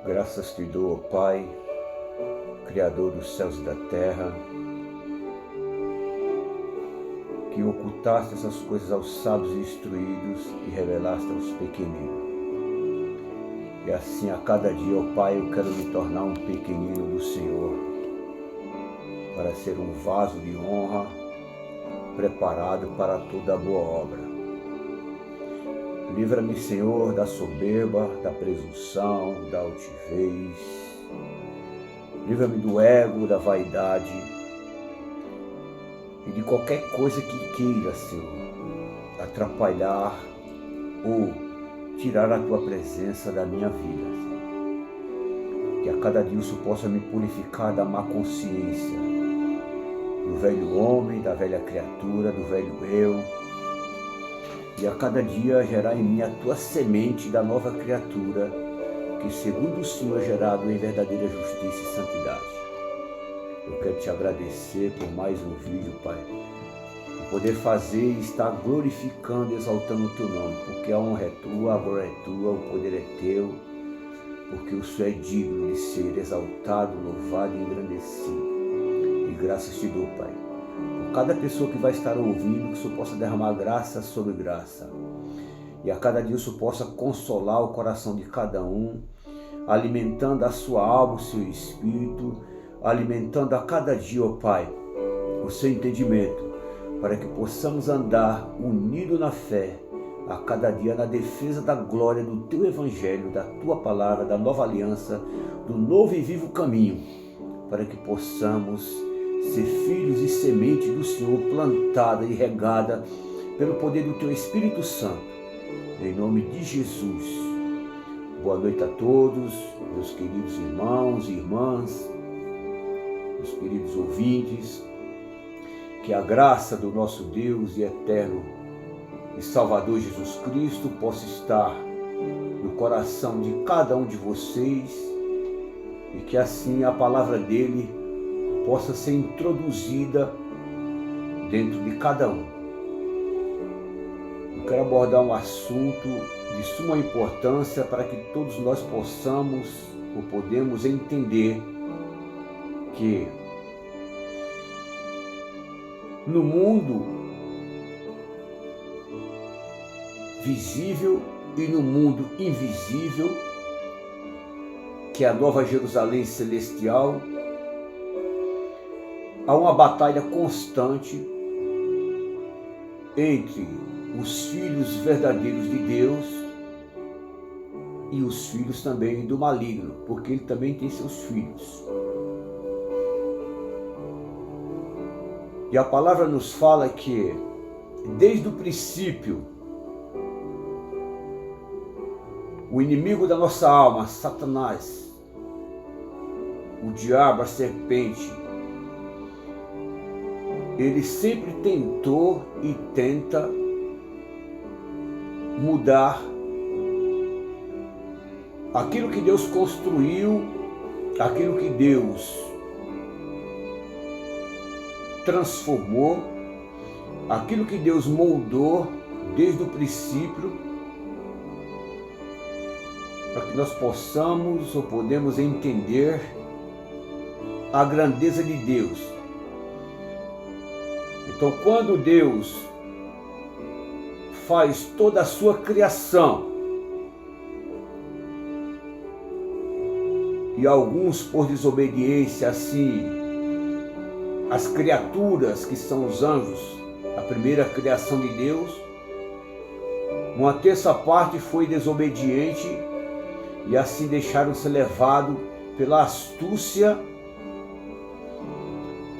Graças te dou, ó Pai, Criador dos céus e da terra, que ocultaste essas coisas aos sábios e instruídos e revelaste aos pequeninos. E assim a cada dia, ó Pai, eu quero me tornar um pequenino do Senhor, para ser um vaso de honra, preparado para toda boa obra. Livra-me, Senhor, da soberba, da presunção, da altivez. Livra-me do ego, da vaidade e de qualquer coisa que queira, Senhor, atrapalhar ou tirar a Tua presença da minha vida, Senhor. Que a cada dia isso possa me purificar da má consciência, do velho homem, da velha criatura, do velho eu, e a cada dia gerar em mim a Tua semente da nova criatura, que segundo o Senhor é gerado em verdadeira justiça e santidade. Eu quero Te agradecer por mais um vídeo, Pai, por poder fazer e estar glorificando e exaltando o Teu nome, porque a honra é Tua, a glória é Tua, o poder é Teu, porque o Senhor é digno de ser exaltado, louvado e engrandecido. E graças Te dou, Pai, por cada pessoa que vai estar ouvindo, que o Senhor possa derramar graça sobre graça. E a cada dia o Senhor possa consolar o coração de cada um, alimentando a sua alma, o seu espírito, alimentando a cada dia, ó Pai, o seu entendimento, para que possamos andar unidos na fé, a cada dia na defesa da glória do Teu Evangelho, da Tua Palavra, da nova aliança, do novo e vivo caminho, para que possamos ser filhos e semente do Senhor, plantada e regada pelo poder do Teu Espírito Santo. Em nome de Jesus. Boa noite a todos, meus queridos irmãos e irmãs, meus queridos ouvintes. Que a graça do nosso Deus e eterno e Salvador Jesus Cristo possa estar no coração de cada um de vocês e que assim a palavra dele possa ser introduzida dentro de cada um. Eu quero abordar um assunto de suma importância para que todos nós possamos ou podemos entender que no mundo visível e no mundo invisível, que é a Nova Jerusalém Celestial, há uma batalha constante entre os filhos verdadeiros de Deus e os filhos também do maligno, porque ele também tem seus filhos. E a palavra nos fala que, desde o princípio, o inimigo da nossa alma, Satanás, o diabo, a serpente, ele sempre tentou e tenta mudar aquilo que Deus construiu, aquilo que Deus transformou, aquilo que Deus moldou desde o princípio, para que nós possamos ou podemos entender a grandeza de Deus. Então, quando Deus faz toda a sua criação, e alguns por desobediência, assim, as criaturas que são os anjos, a primeira criação de Deus, uma terça parte foi desobediente e assim deixaram-se levados pela astúcia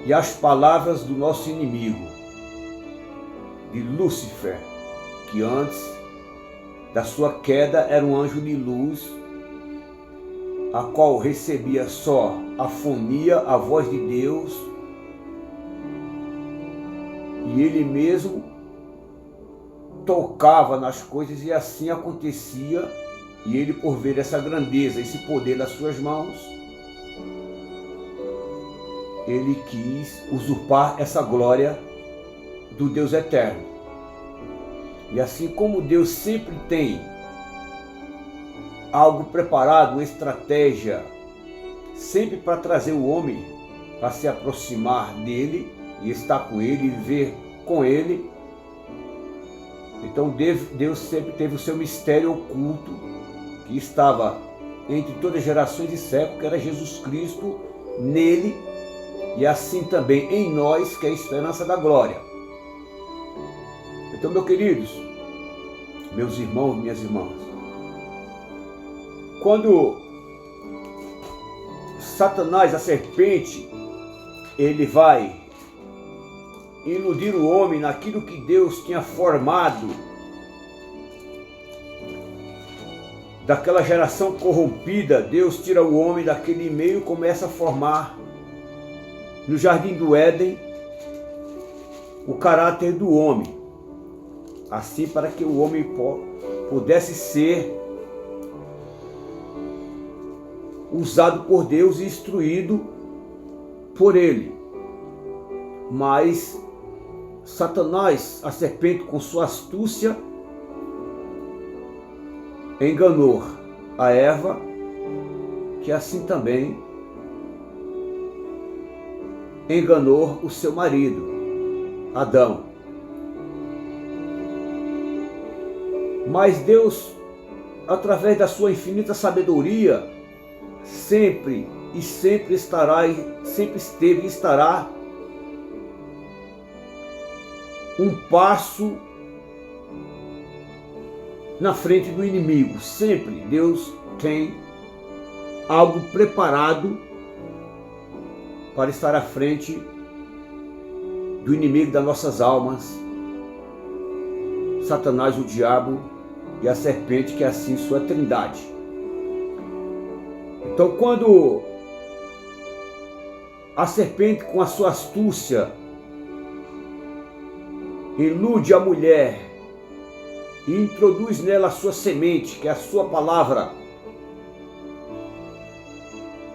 e as palavras do nosso inimigo, de Lúcifer, que antes da sua queda era um anjo de luz, a qual recebia só a fonia, a voz de Deus, e ele mesmo tocava nas coisas e assim acontecia, e ele, por ver essa grandeza, esse poder nas suas mãos, ele quis usurpar essa glória do Deus eterno. E assim como Deus sempre tem algo preparado, uma estratégia, sempre para trazer o homem para se aproximar dele e estar com ele e viver com ele. Então Deus sempre teve o seu mistério oculto, que estava entre todas as gerações e séculos, que era Jesus Cristo nele, e assim também em nós, que é a esperança da glória. Então, meus queridos, meus irmãos, minhas irmãs, quando Satanás, a serpente, ele vai iludir o homem naquilo que Deus tinha formado, daquela geração corrompida, Deus tira o homem daquele meio e começa a formar no jardim do Éden o caráter do homem, assim para que o homem pudesse ser usado por Deus e instruído por ele. Mas Satanás, a serpente, com sua astúcia, enganou a Eva, que assim também enganou o seu marido, Adão. Mas Deus, através da sua infinita sabedoria, sempre esteve e estará um passo na frente do inimigo. Sempre Deus tem algo preparado para estar à frente do inimigo das nossas almas, Satanás, o diabo e a serpente, que é assim sua trindade. Então, quando a serpente, com a sua astúcia, ilude a mulher e introduz nela a sua semente, que é a sua palavra,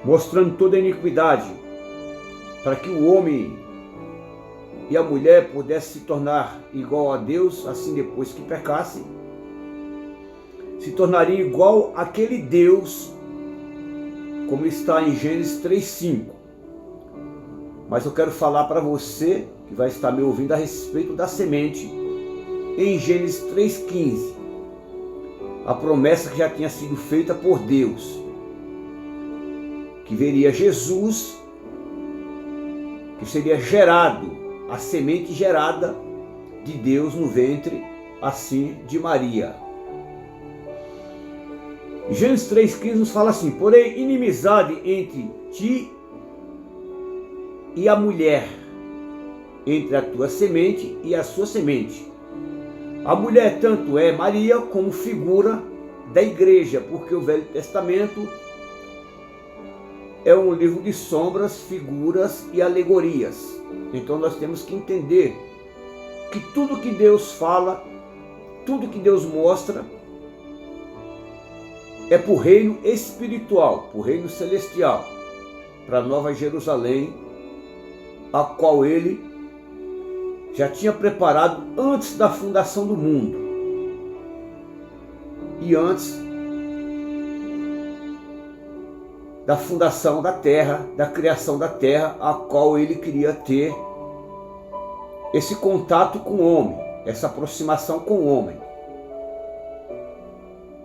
mostrando toda a iniquidade, para que o homem e a mulher pudessem se tornar igual a Deus, assim depois que pecasse, se tornaria igual àquele Deus, como está em Gênesis 3:5. Mas eu quero falar para você, que vai estar me ouvindo, a respeito da semente, em Gênesis 3:15. A promessa que já tinha sido feita por Deus, que veria Jesus, que seria gerado, a semente gerada de Deus no ventre, assim, de Maria. Gênesis 3:15 nos fala assim: porém, inimizade entre ti e a mulher, entre a tua semente e a sua semente. A mulher tanto é Maria como figura da igreja, porque o Velho Testamento é um livro de sombras, figuras e alegorias. Então nós temos que entender que tudo que Deus fala, tudo que Deus mostra, é para o reino espiritual, para o reino celestial, para a Nova Jerusalém, a qual Ele já tinha preparado antes da fundação do mundo e antes da fundação da terra, da criação da terra, a qual Ele queria ter esse contato com o homem, essa aproximação com o homem.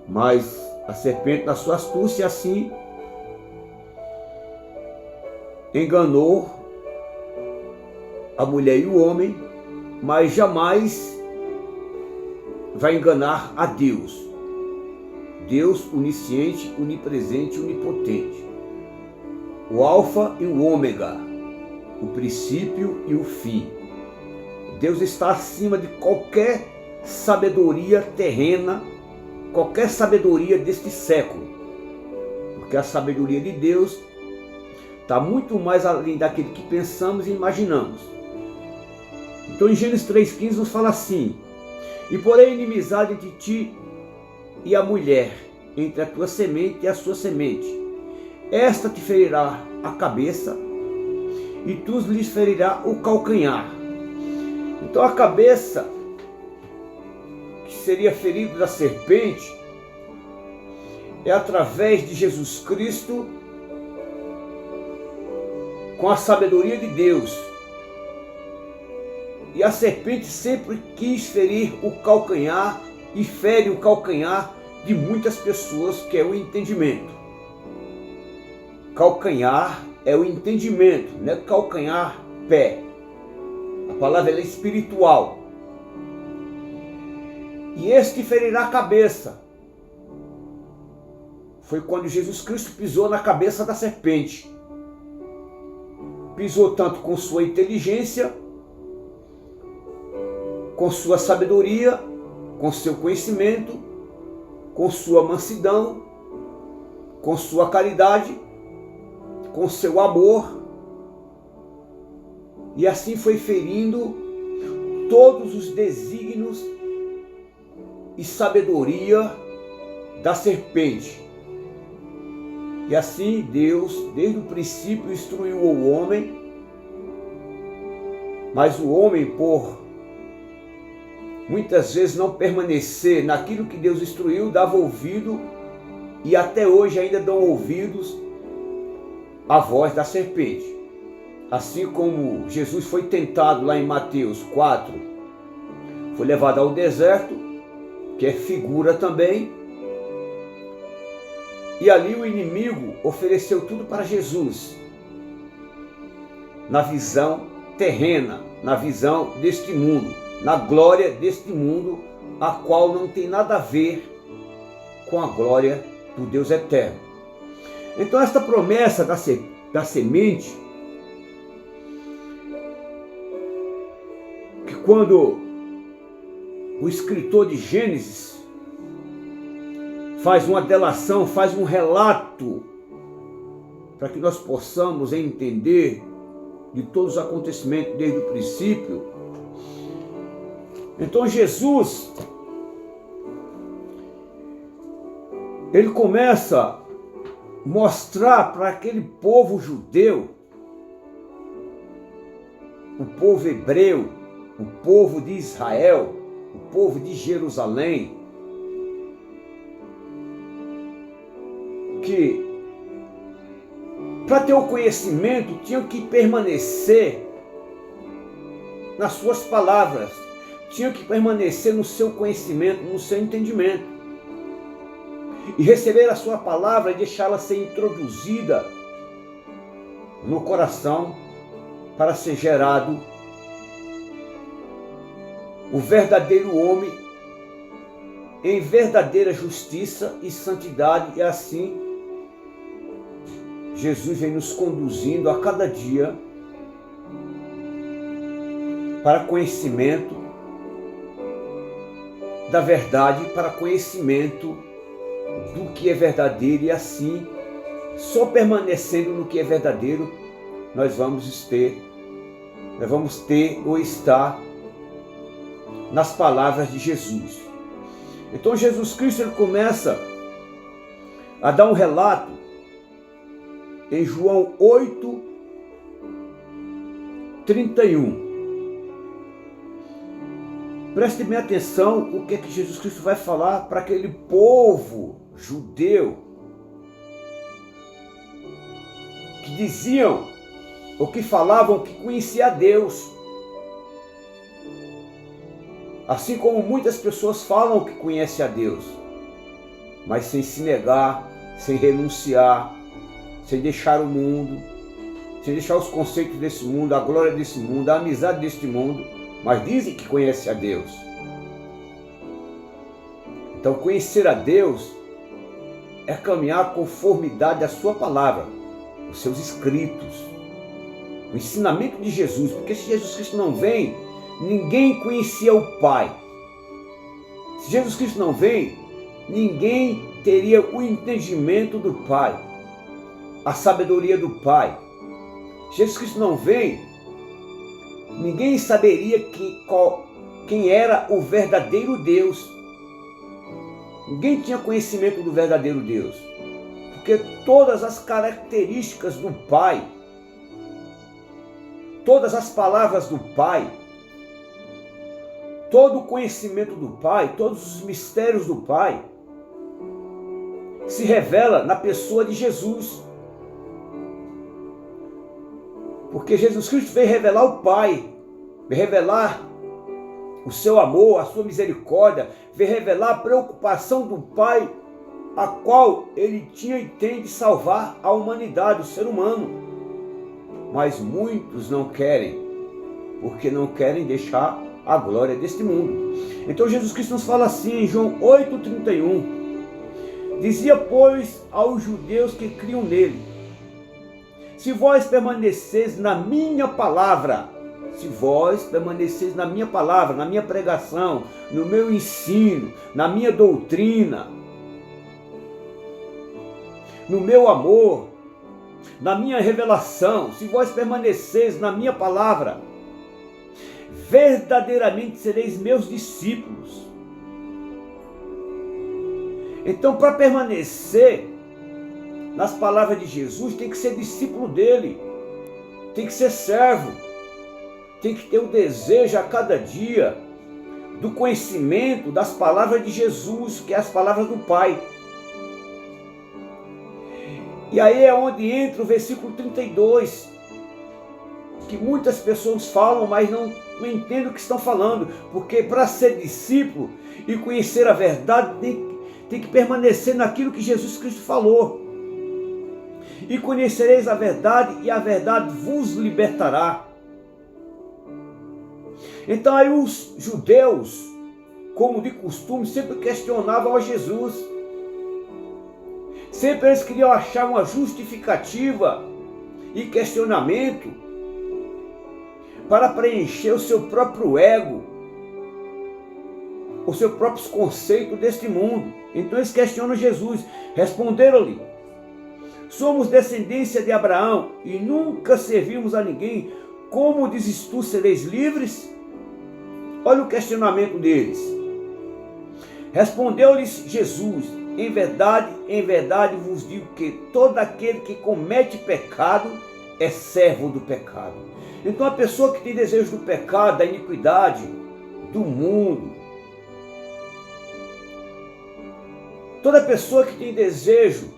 Mas a serpente, na sua astúcia, assim enganou a mulher e o homem, mas jamais vai enganar a Deus. Deus onisciente, onipresente, onipotente. O alfa e o ômega, o princípio e o fim. Deus está acima de qualquer sabedoria terrena, qualquer sabedoria deste século, porque a sabedoria de Deus está muito mais além daquilo que pensamos e imaginamos. Então em Gênesis 3:15 nos fala assim: e porém inimizade entre ti e a mulher, entre a tua semente e a sua semente, esta te ferirá a cabeça e tu lhe ferirá o calcanhar. Então a cabeça, que seria ferido da serpente, é através de Jesus Cristo, com a sabedoria de Deus. E a serpente sempre quis ferir o calcanhar e fere o calcanhar de muitas pessoas, que é o entendimento. Calcanhar é o entendimento, não é calcanhar pé. A palavra é espiritual. E este ferirá a cabeça. Foi quando Jesus Cristo pisou na cabeça da serpente. Pisou tanto com sua inteligência, com sua sabedoria, com seu conhecimento, com sua mansidão, com sua caridade, com seu amor. E assim foi ferindo todos os desígnios e sabedoria da serpente. E assim Deus, desde o princípio, instruiu o homem, mas o homem, por muitas vezes não permanecer naquilo que Deus instruiu, dava ouvido, e até hoje ainda dão ouvidos à voz da serpente. Assim como Jesus foi tentado lá em Mateus 4, foi levado ao deserto, que é figura também, e ali o inimigo ofereceu tudo para Jesus, na visão terrena, na visão deste mundo, na glória deste mundo, a qual não tem nada a ver com a glória do Deus eterno. Então esta promessa da semente, que quando o escritor de Gênesis faz uma delação, faz um relato, para que nós possamos entender de todos os acontecimentos desde o princípio. Então Jesus, ele começa a mostrar para aquele povo judeu, o povo hebreu, o povo de Israel, o povo de Jerusalém, que para ter o conhecimento tinham que permanecer nas suas palavras, tinham que permanecer no seu conhecimento, no seu entendimento, e receber a sua palavra e deixá-la ser introduzida no coração para ser gerado o verdadeiro homem em verdadeira justiça e santidade. E assim Jesus vem nos conduzindo a cada dia para conhecimento da verdade, para conhecimento do que é verdadeiro, e assim, só permanecendo no que é verdadeiro, nós vamos ter ou estar nas palavras de Jesus. Então Jesus Cristo, ele começa a dar um relato em João 8:31. Preste bem atenção o que é que Jesus Cristo vai falar para aquele povo judeu que diziam ou que falavam que conhecia a Deus. Assim como muitas pessoas falam que conhecem a Deus, mas sem se negar, sem renunciar, sem deixar o mundo, sem deixar os conceitos desse mundo, a glória desse mundo, a amizade deste mundo, mas dizem que conhecem a Deus. Então conhecer a Deus é caminhar conformidade à sua palavra, os seus escritos, o ensinamento de Jesus, porque se Jesus Cristo não vem, ninguém conhecia o Pai. Se Jesus Cristo não vem, ninguém teria o entendimento do Pai, a sabedoria do Pai. Se Jesus Cristo não vem, ninguém saberia quem era o verdadeiro Deus. Ninguém tinha conhecimento do verdadeiro Deus, porque todas as características do Pai, todas as palavras do Pai, todo o conhecimento do Pai, todos os mistérios do Pai, se revela na pessoa de Jesus. Porque Jesus Cristo veio revelar o Pai, veio revelar o seu amor, a sua misericórdia, veio revelar a preocupação do Pai, a qual ele tinha e tem de salvar a humanidade, o ser humano. Mas muitos não querem, porque não querem deixar a glória deste mundo. Então Jesus Cristo nos fala assim em João 8,31. Dizia, pois, aos judeus que criam nele: se vós permaneceis na minha palavra, se vós permaneceis na minha palavra, na minha pregação, no meu ensino, na minha doutrina, no meu amor, na minha revelação, se vós permaneceis na minha palavra, verdadeiramente sereis meus discípulos. Então, para permanecer nas palavras de Jesus, tem que ser discípulo dele, tem que ser servo, tem que ter o desejo a cada dia do conhecimento das palavras de Jesus, que é as palavras do Pai. E aí é onde entra o versículo 32, que muitas pessoas falam, mas não entendem o que estão falando, porque para ser discípulo e conhecer a verdade, tem que permanecer naquilo que Jesus Cristo falou. E conhecereis a verdade, e a verdade vos libertará. Então aí os judeus, como de costume, sempre questionavam a Jesus. Sempre eles queriam achar uma justificativa e questionamento para preencher o seu próprio ego, os seus próprios conceitos deste mundo. Então eles questionam Jesus. Responderam-lhe: somos descendência de Abraão e nunca servimos a ninguém. Como dizes tu, sereis livres? Olha o questionamento deles. Respondeu-lhes Jesus: em verdade vos digo que todo aquele que comete pecado é servo do pecado. Então a pessoa que tem desejo do pecado, da iniquidade, do mundo, toda pessoa que tem desejo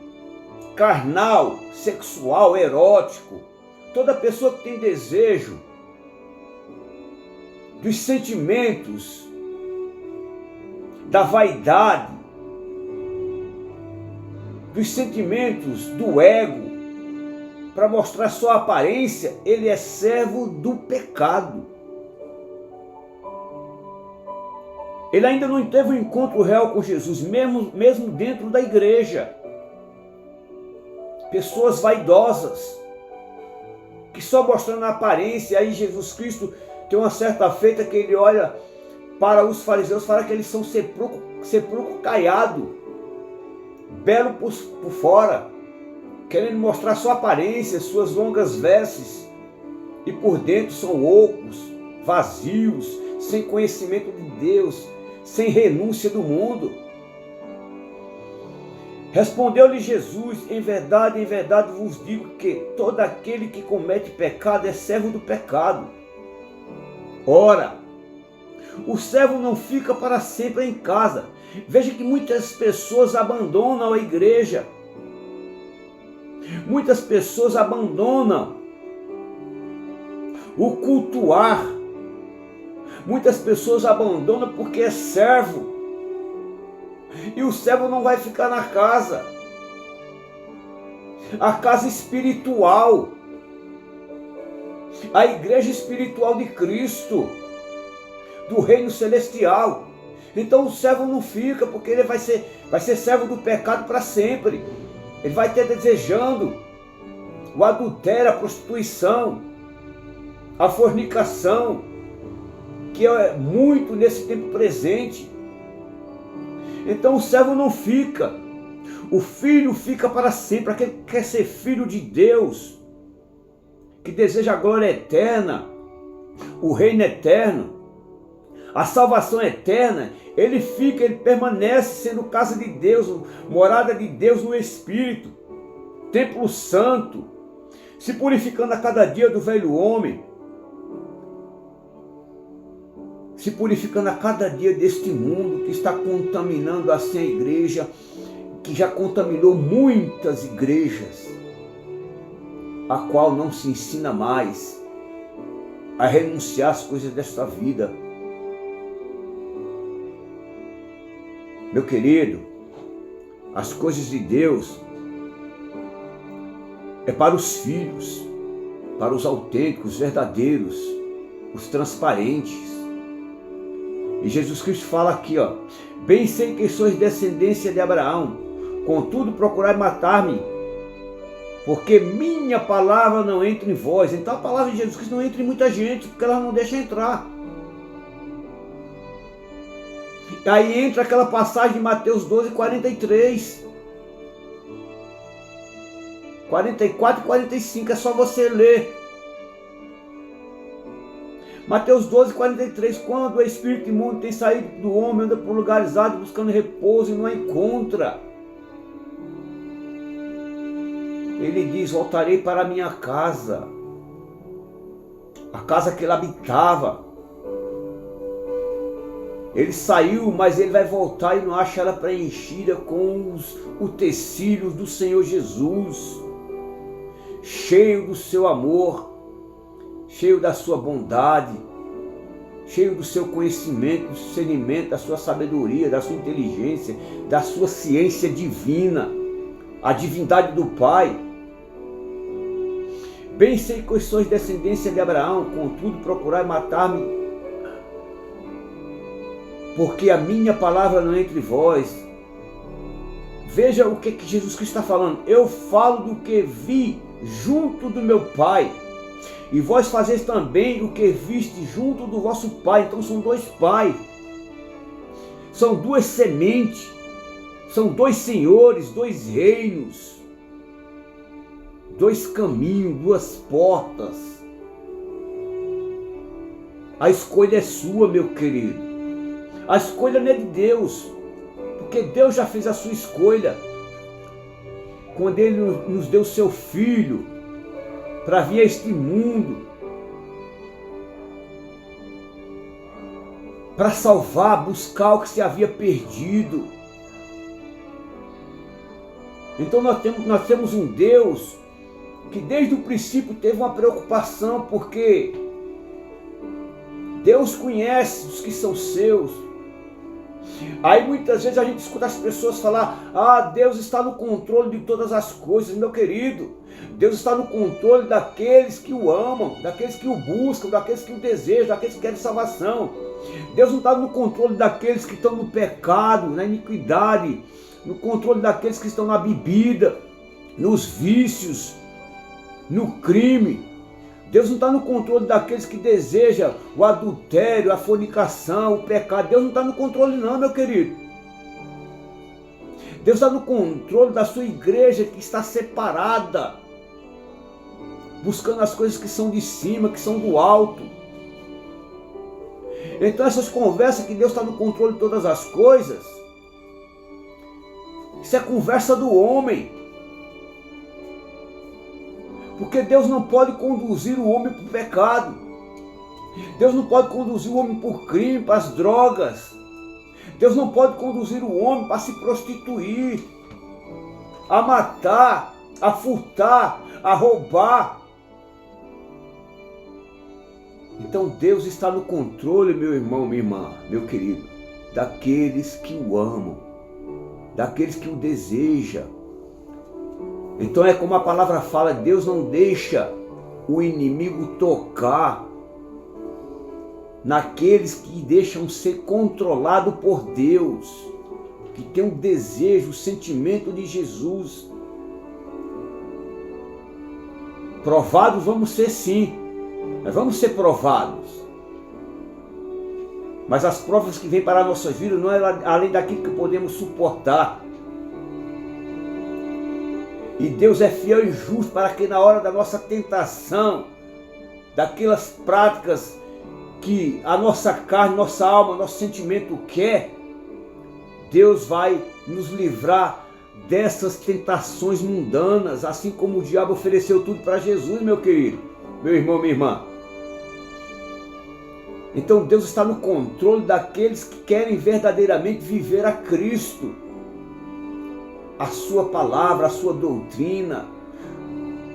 carnal, sexual, erótico, toda pessoa que tem desejo dos sentimentos, da vaidade, dos sentimentos do ego, para mostrar sua aparência, ele é servo do pecado. Ele ainda não teve um encontro real com Jesus, mesmo dentro da igreja. Pessoas vaidosas, que só mostrando a aparência. Aí Jesus Cristo tem uma certa feita que ele olha para os fariseus, fala que eles são sepulcro caiado, belo por fora, querendo mostrar sua aparência, suas longas vestes, e por dentro são ocos, vazios, sem conhecimento de Deus, sem renúncia do mundo. Respondeu-lhe Jesus: em verdade vos digo que todo aquele que comete pecado é servo do pecado. Ora, o servo não fica para sempre em casa. Veja que muitas pessoas abandonam a igreja. Muitas pessoas abandonam o cultuar. Muitas pessoas abandonam porque é servo. E o servo não vai ficar na casa. A casa espiritual. A igreja espiritual de Cristo, do reino celestial. Então o servo não fica, porque ele vai ser servo do pecado para sempre. Ele vai ter desejando o adultério, a prostituição, a fornicação, que é muito nesse tempo presente. Então o servo não fica, o filho fica para sempre. Aquele que quer ser filho de Deus, que deseja a glória eterna, o reino eterno, a salvação eterna, ele fica, ele permanece sendo casa de Deus, morada de Deus no Espírito, templo santo, se purificando a cada dia do velho homem, se purificando a cada dia deste mundo que está contaminando assim a igreja, que já contaminou muitas igrejas, a qual não se ensina mais a renunciar às coisas desta vida. Meu querido, as coisas de Deus é para os filhos, para os autênticos, verdadeiros, os transparentes. E Jesus Cristo fala aqui, ó: bem sei que sois descendência de Abraão, contudo procurai matar-me, porque minha palavra não entra em vós. Então a palavra de Jesus Cristo não entra em muita gente, porque ela não deixa entrar. Aí entra aquela passagem de Mateus 12, 43. 44 e 45, é só você ler. Mateus 12, 43, quando o espírito imundo tem saído do homem, anda por lugares áridos buscando repouso e não a encontra. Ele diz: voltarei para a minha casa, a casa que ele habitava. Ele saiu, mas ele vai voltar e não acha ela preenchida com os utensílios do Senhor Jesus, cheio do seu amor, cheio da sua bondade, cheio do seu conhecimento, do discernimento, da sua sabedoria, da sua inteligência, da sua ciência divina, a divindade do Pai. Bem sei que sois descendência de Abraão, contudo procurai matar-me, porque a minha palavra não é entre vós. Veja o que Jesus Cristo está falando: eu falo do que vi junto do meu Pai, e vós fazeis também o que viste junto do vosso Pai. Então são dois pais, são duas sementes, são dois senhores, dois reinos, dois caminhos, duas portas. A escolha é sua, meu querido. A escolha não é de Deus, porque Deus já fez a sua escolha quando Ele nos deu seu Filho para vir a este mundo, para salvar, buscar o que se havia perdido. Então nós temos um Deus que desde o princípio teve uma preocupação, porque Deus conhece os que são seus. Aí muitas vezes a gente escuta as pessoas falar: ah, Deus está no controle de todas as coisas. Meu querido, Deus está no controle daqueles que o amam, daqueles que o buscam, daqueles que o desejam, daqueles que querem salvação. Deus não está no controle daqueles que estão no pecado, na iniquidade, no controle daqueles que estão na bebida, nos vícios, no crime. Deus não está no controle daqueles que desejam o adultério, a fornicação, o pecado. Deus não está no controle não, meu querido. Deus está no controle da sua igreja, que está separada, buscando as coisas que são de cima, que são do alto. Então essas conversas que Deus está no controle de todas as coisas, isso é conversa do homem. Porque Deus não pode conduzir o homem para o pecado. Deus não pode conduzir o homem por crime, para as drogas. Deus não pode conduzir o homem para se prostituir, a matar, a furtar, a roubar. Então Deus está no controle, meu irmão, minha irmã, meu querido, daqueles que o amam, daqueles que o desejam. Então é como a palavra fala: Deus não deixa o inimigo tocar naqueles que deixam ser controlados por Deus, que tem o desejo, o sentimento de Jesus. Provados vamos ser, sim, nós vamos ser provados, mas as provas que vêm para a nossa vida não é além daquilo que podemos suportar. E Deus é fiel e justo para que na hora da nossa tentação, daquelas práticas que a nossa carne, nossa alma, nosso sentimento quer, Deus vai nos livrar dessas tentações mundanas, assim como o diabo ofereceu tudo para Jesus, meu querido, meu irmão, minha irmã. Então Deus está no controle daqueles que querem verdadeiramente viver a Cristo. a sua palavra, a sua doutrina,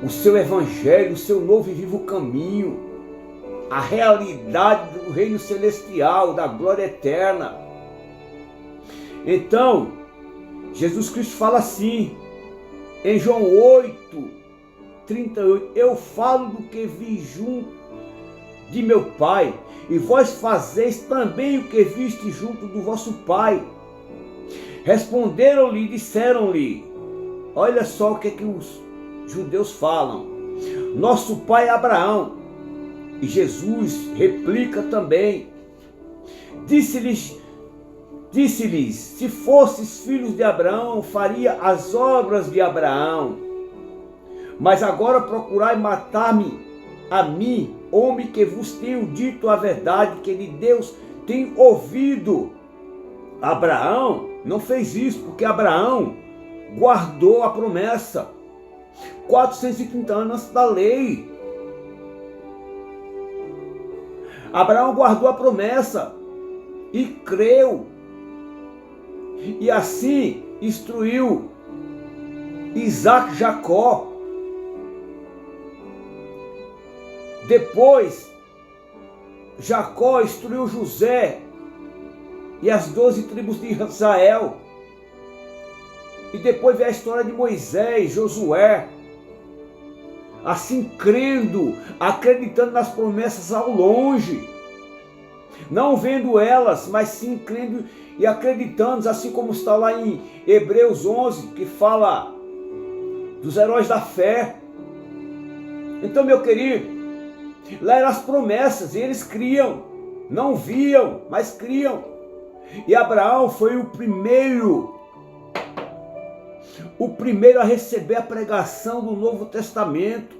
o seu evangelho, o seu novo e vivo caminho, a realidade do reino celestial, da glória eterna. Então, Jesus Cristo fala assim, em João 8:38, eu falo do que vi junto de meu Pai, e vós fazeis também o que viste junto do vosso Pai. Responderam-lhe e disseram-lhe, olha só o que os judeus falam, nosso pai é Abraão. E Jesus replica também, disse-lhes, se fosses filhos de Abraão, faria as obras de Abraão. Mas agora procurai matar-me, a mim, homem que vos tenho dito a verdade, que de Deus tenho ouvido. Abraão não fez isso, porque Abraão guardou a promessa 430 anos antes da lei. Abraão guardou a promessa e creu, e assim instruiu Isaac e Jacó. Depois Jacó instruiu José e as 12 tribos de Israel. E depois vem a história de Moisés, Josué, assim crendo, acreditando nas promessas ao longe, não vendo elas, mas sim crendo e acreditando, assim como está lá em Hebreus 11, que fala dos heróis da fé. Então, meu querido, lá eram as promessas e eles criam, não viam, mas criam. E Abraão foi o primeiro a receber a pregação do Novo Testamento.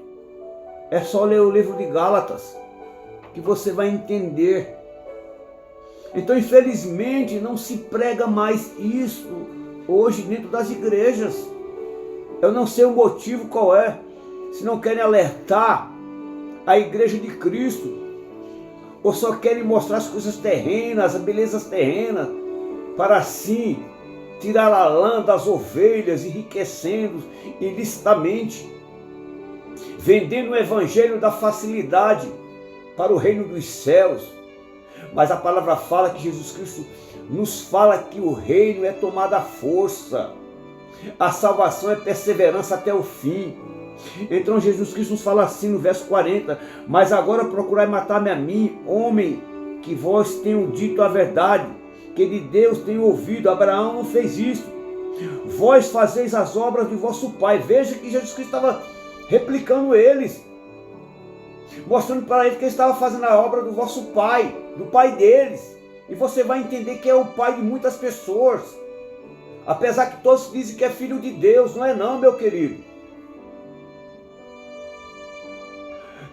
É só ler o livro de Gálatas que você vai entender. Então, infelizmente, não se prega mais isso hoje dentro das igrejas. Eu não sei o motivo qual é, se não querem alertar a igreja de Cristo, ou só querem mostrar as coisas terrenas, as belezas terrenas, para assim tirar a lã das ovelhas, enriquecendo ilicitamente, vendendo o evangelho da facilidade para o reino dos céus. Mas a palavra fala que Jesus Cristo nos fala que o reino é tomada à força, a salvação é perseverança até o fim. Então Jesus Cristo nos fala assim no verso 40, mas agora procurai matar-me a mim, homem que vós tenho dito a verdade, que de Deus tenho ouvido. Abraão não fez isso. Vós fazeis as obras de vosso pai. Veja que Jesus Cristo estava replicando eles, mostrando para eles que ele estava fazendo a obra do vosso pai, do pai deles. E você vai entender que é o pai de muitas pessoas, apesar que todos dizem que é filho de Deus. Não é não, meu querido.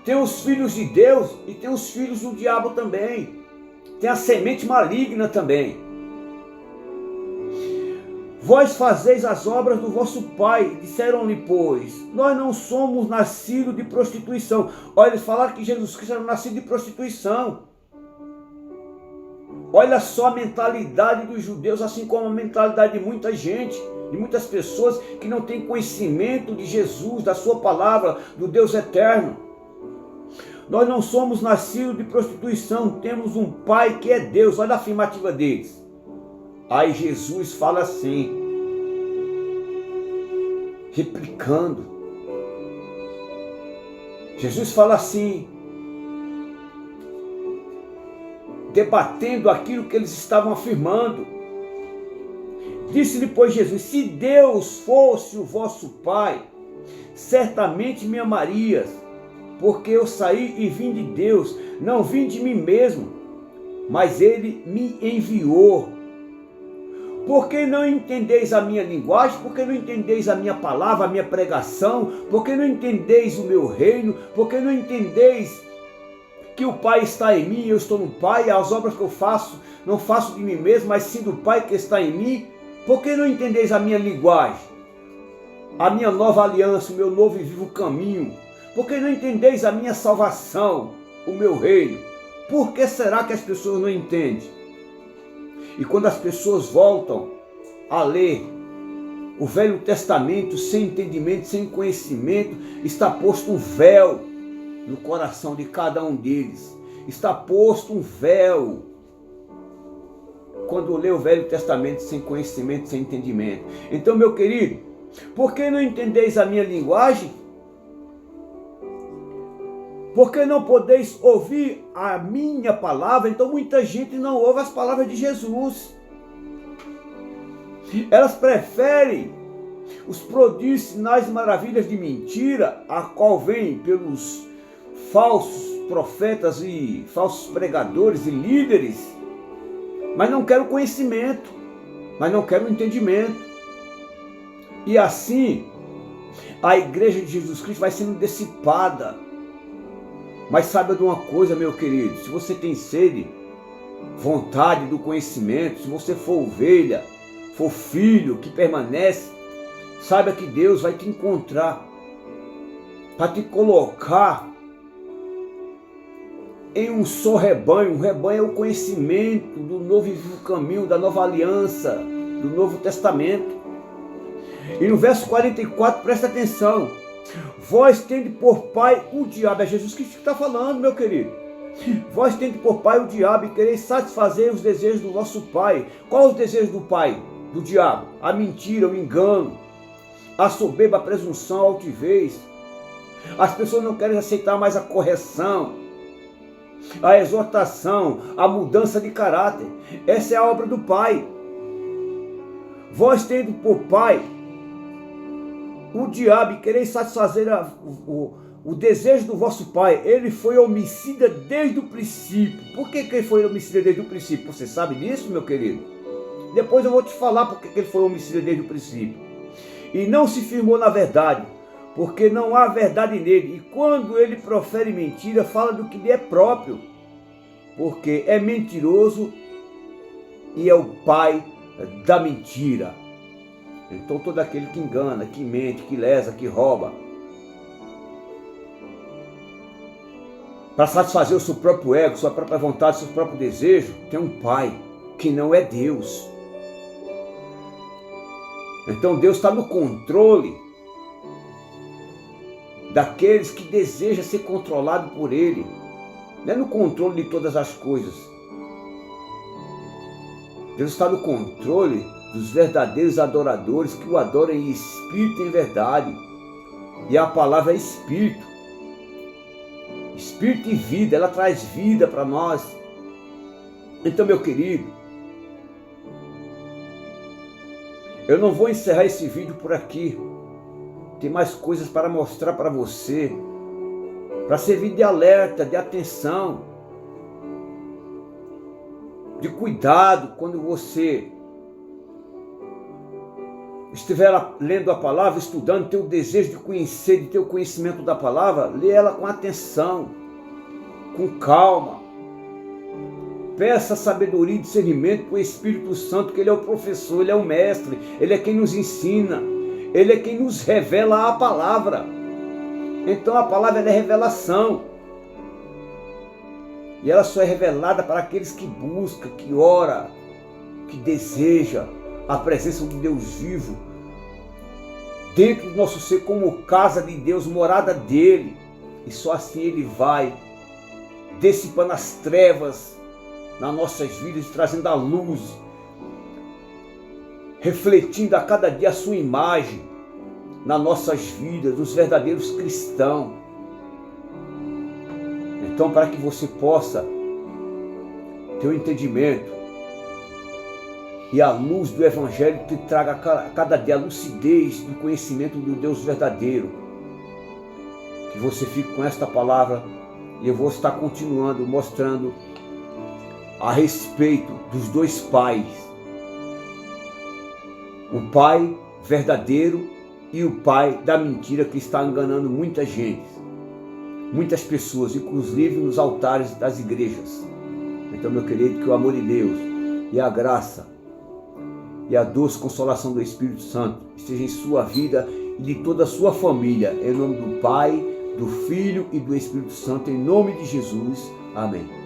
Tem os filhos de Deus e tem os filhos do diabo também. Tem a semente maligna também. Vós fazeis as obras do vosso pai. Disseram-lhe, pois, nós não somos nascidos de prostituição. Olha, eles falaram que Jesus Cristo era nascido de prostituição. Olha só a mentalidade dos judeus, assim como a mentalidade de muita gente, de muitas pessoas que não têm conhecimento de Jesus, da sua palavra, do Deus eterno. Nós não somos nascidos de prostituição, temos um pai que é Deus. Olha a afirmativa deles. Aí Jesus fala assim, replicando. Jesus fala assim, debatendo aquilo que eles estavam afirmando. Disse-lhe, pois, Jesus, se Deus fosse o vosso pai, certamente me amarias, porque eu saí e vim de Deus, não vim de mim mesmo, mas ele me enviou. Por que não entendeis a minha linguagem? Por que não entendeis a minha palavra, a minha pregação? Por que não entendeis o meu reino? Por que não entendeis que o Pai está em mim, eu estou no Pai? As obras que eu faço, não faço de mim mesmo, mas sim do Pai que está em mim. Por que não entendeis a minha linguagem? A minha nova aliança, o meu novo e vivo caminho? Por que não entendeis a minha salvação, o meu reino? Por que será que as pessoas não entendem? E quando as pessoas voltam a ler o Velho Testamento, sem entendimento, sem conhecimento, está posto um véu no coração de cada um deles. Está posto um véu quando lê o Velho Testamento sem conhecimento, sem entendimento. Então, meu querido, por que não entendeis a minha linguagem? Por que não podeis ouvir a minha palavra? Então muita gente não ouve as palavras de Jesus. Elas preferem os prodígios, sinais e maravilhas de mentira, a qual vem pelos falsos profetas e falsos pregadores e líderes, mas não quero conhecimento, mas não quero entendimento. E assim, a igreja de Jesus Cristo vai sendo dissipada. Mas saiba de uma coisa, meu querido, se você tem sede, vontade do conhecimento, se você for ovelha, for filho que permanece, saiba que Deus vai te encontrar para te colocar em um só rebanho. Um rebanho é o conhecimento do novo e vivo caminho, da nova aliança, do Novo Testamento. E no verso 44, presta atenção: vós tende por pai o diabo. É Jesus Cristo que está falando, meu querido. Vós tende por pai o diabo e quereis satisfazer os desejos do vosso pai. Qual os desejos do pai? Do diabo? A mentira, o engano, a soberba, a presunção, a altivez. As pessoas não querem aceitar mais a correção, a exortação, a mudança de caráter. Essa é a obra do pai. Vós tende por pai o diabo e quereis satisfazer o desejo do vosso pai. Ele foi homicida desde o princípio. Por que ele foi homicida desde o princípio? Você sabe disso, meu querido? Depois eu vou te falar porque ele foi homicida desde o princípio. E não se firmou na verdade, porque não há verdade nele. E quando ele profere mentira, fala do que lhe é próprio, porque é mentiroso e é o pai da mentira. Então todo aquele que engana, que mente, que lesa, que rouba, para satisfazer o seu próprio ego, sua própria vontade, seu próprio desejo, tem um pai que não é Deus. Então Deus está no controle daqueles que desejam ser controlado por Ele. Não é no controle de todas as coisas. Deus está no controle dos verdadeiros adoradores que o adoram em espírito e em verdade. E a palavra é espírito. Espírito e vida, ela traz vida para nós. Então, meu querido, eu não vou encerrar esse vídeo por aqui. Tem mais coisas para mostrar para você, para servir de alerta, de atenção, de cuidado quando você estiver lendo a palavra, estudando, ter o desejo de conhecer, de ter o conhecimento da palavra, lê ela com atenção, com calma. Peça sabedoria e discernimento para o Espírito Santo, que Ele é o professor, Ele é o mestre, Ele é quem nos ensina, Ele é quem nos revela a palavra. Então a palavra é revelação. E ela só é revelada para aqueles que buscam, que ora, que deseja a presença de Deus vivo dentro do nosso ser, como casa de Deus, morada dele. E só assim Ele vai dissipando as trevas nas nossas vidas, trazendo a luz, refletindo a cada dia a sua imagem nas nossas vidas, nos verdadeiros cristãos. Então, para que você possa ter o entendimento e a luz do Evangelho te traga a cada dia a lucidez do conhecimento do Deus verdadeiro, que você fique com esta palavra. E eu vou estar continuando mostrando a respeito dos dois pais, o pai verdadeiro e o pai da mentira, que está enganando muita gente, muitas pessoas, inclusive nos altares das igrejas. Então, meu querido, que o amor de Deus e a graça e a doce consolação do Espírito Santo esteja em sua vida e de toda a sua família, em nome do Pai, do Filho e do Espírito Santo, em nome de Jesus. Amém.